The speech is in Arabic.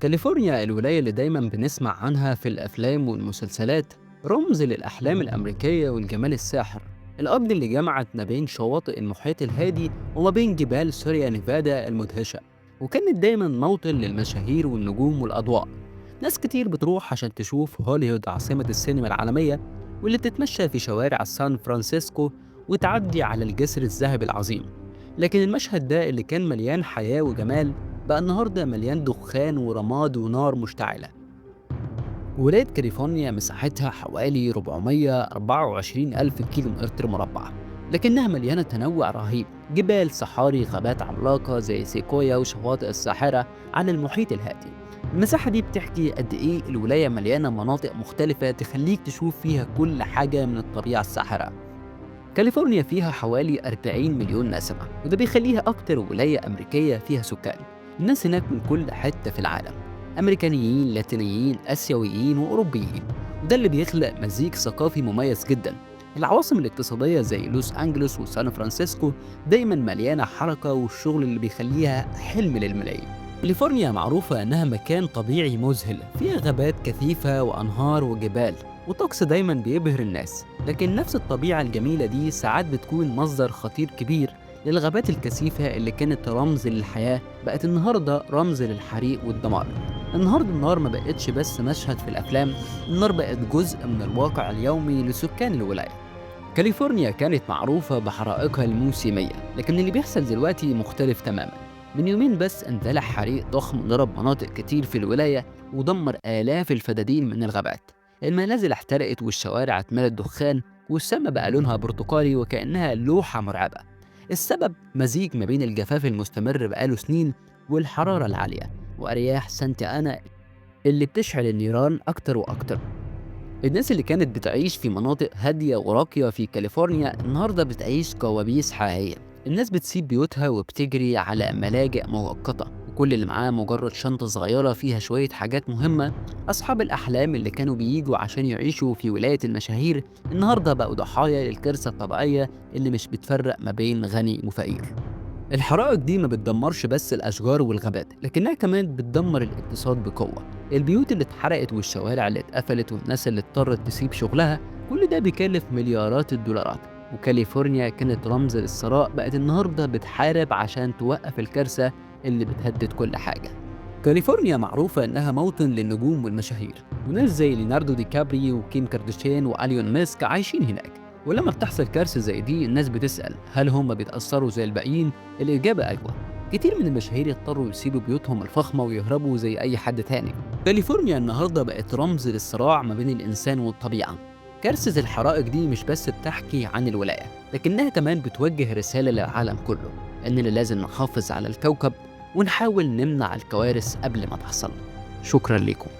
كاليفورنيا الولاية اللي دايما بنسمع عنها في الأفلام والمسلسلات، رمز للأحلام الأمريكية والجمال الساحر. الأرض اللي جمعت ما بين شواطئ المحيط الهادي وما بين جبال سوريا نيفادا المدهشة، وكانت دايما موطن للمشاهير والنجوم والأضواء. ناس كتير بتروح عشان تشوف هوليوود عاصمة السينما العالمية، واللي بتتمشى في شوارع سان فرانسيسكو وتعدي على الجسر الذهبي العظيم. لكن المشهد ده اللي كان مليان حياة وجمال بقى النهارده مليان دخان ورماد ونار مشتعلة. ولاية كاليفورنيا مساحتها حوالي 424 ألف كيلو متر مربع، لكنها مليانة تنوع رهيب: جبال، صحاري، غابات عملاقة زي سيكويا وشواطئ الساحرة على المحيط الهادي. المساحة دي بتحكي قد إيه الولاية مليانة مناطق مختلفة تخليك تشوف فيها كل حاجة من الطبيعة الساحرة. كاليفورنيا فيها حوالي 40 مليون نسمة، وده بيخليها أكتر ولاية أمريكية فيها سكان. الناس هناك من كل حتة في العالم: أمريكانيين، لاتينيين، آسيويين، وأوروبيين، وده اللي بيخلق مزيج ثقافي مميز جدا. العواصم الاقتصادية زي لوس أنجلوس وسان فرانسيسكو دايما مليانة حركة والشغل اللي بيخليها حلم للملايين. كاليفورنيا معروفة إنها مكان طبيعي مذهل، فيها غابات كثيفة وأنهار وجبال، وطقس دايما بيبهر الناس. لكن نفس الطبيعة الجميلة دي ساعات بتكون مصدر خطير كبير للغابات الكثيفة اللي كانت رمز للحياة، بقت النهاردة رمز للحريق والدمار. النهاردة النار ما بقتش بس مشهد في الأفلام، النار بقت جزء من الواقع اليومي لسكان الولاية. كاليفورنيا كانت معروفة بحرائقها الموسمية، لكن اللي بيحصل دلوقتي مختلف تماما. من يومين بس اندلع حريق ضخم ضرب مناطق كتير في الولاية ودمر آلاف الفدادين من الغابات. المنازل احترقت والشوارع اتملت دخان، والسما بقى لونها برتقالي وكأنها لوحة مرعبة. السبب مزيج ما بين الجفاف المستمر بقاله سنين والحرارة العالية وأرياح سانتا أنا اللي بتشعل النيران أكتر وأكتر. الناس اللي كانت بتعيش في مناطق هادية وراقية في كاليفورنيا النهاردة بتعيش كوابيس حقيقية. الناس بتسيب بيوتها وبتجري على ملاجئ مؤقتة، وكل اللي معاه مجرد شنطة صغيرة فيها شوية حاجات مهمة. أصحاب الأحلام اللي كانوا بييجوا عشان يعيشوا في ولاية المشاهير النهاردة بقوا ضحايا للكارثة الطبيعية اللي مش بتفرق ما بين غني وفقير. الحرائق دي ما بتدمرش بس الأشجار والغابات، لكنها كمان بتدمر الاقتصاد بقوة. البيوت اللي اتحرقت والشوارع اللي اتقفلت والناس اللي اضطرت تسيب شغلها، كل ده بيكلف مليارات الدولارات. وكاليفورنيا كانت رمز للثراء بقت النهاردة بتحارب عشان توقف الكارثة اللي بتهدد كل حاجة. كاليفورنيا معروفة إنها موطن للنجوم والمشاهير، وناس زي ليوناردو دي كابري وكيم كارداشيان وأليون ماسك عايشين هناك. ولما بتحصل كارثة زي دي الناس بتسأل هل هم بيتأثروا زي الباقيين؟ الإجابة أيوة. كتير من المشاهير اضطروا يسيبوا بيوتهم الفخمة ويهربوا زي أي حد تاني. كاليفورنيا النهاردة بقت رمز للصراع ما بين الإنسان والطبيعة. كارثة الحرائق دي مش بس بتحكي عن الولاية، لكنها كمان بتوجه رسالة للعالم كله إننا لازم نحافظ على الكوكب ونحاول نمنع الكوارث قبل ما تحصل. شكرا لكم.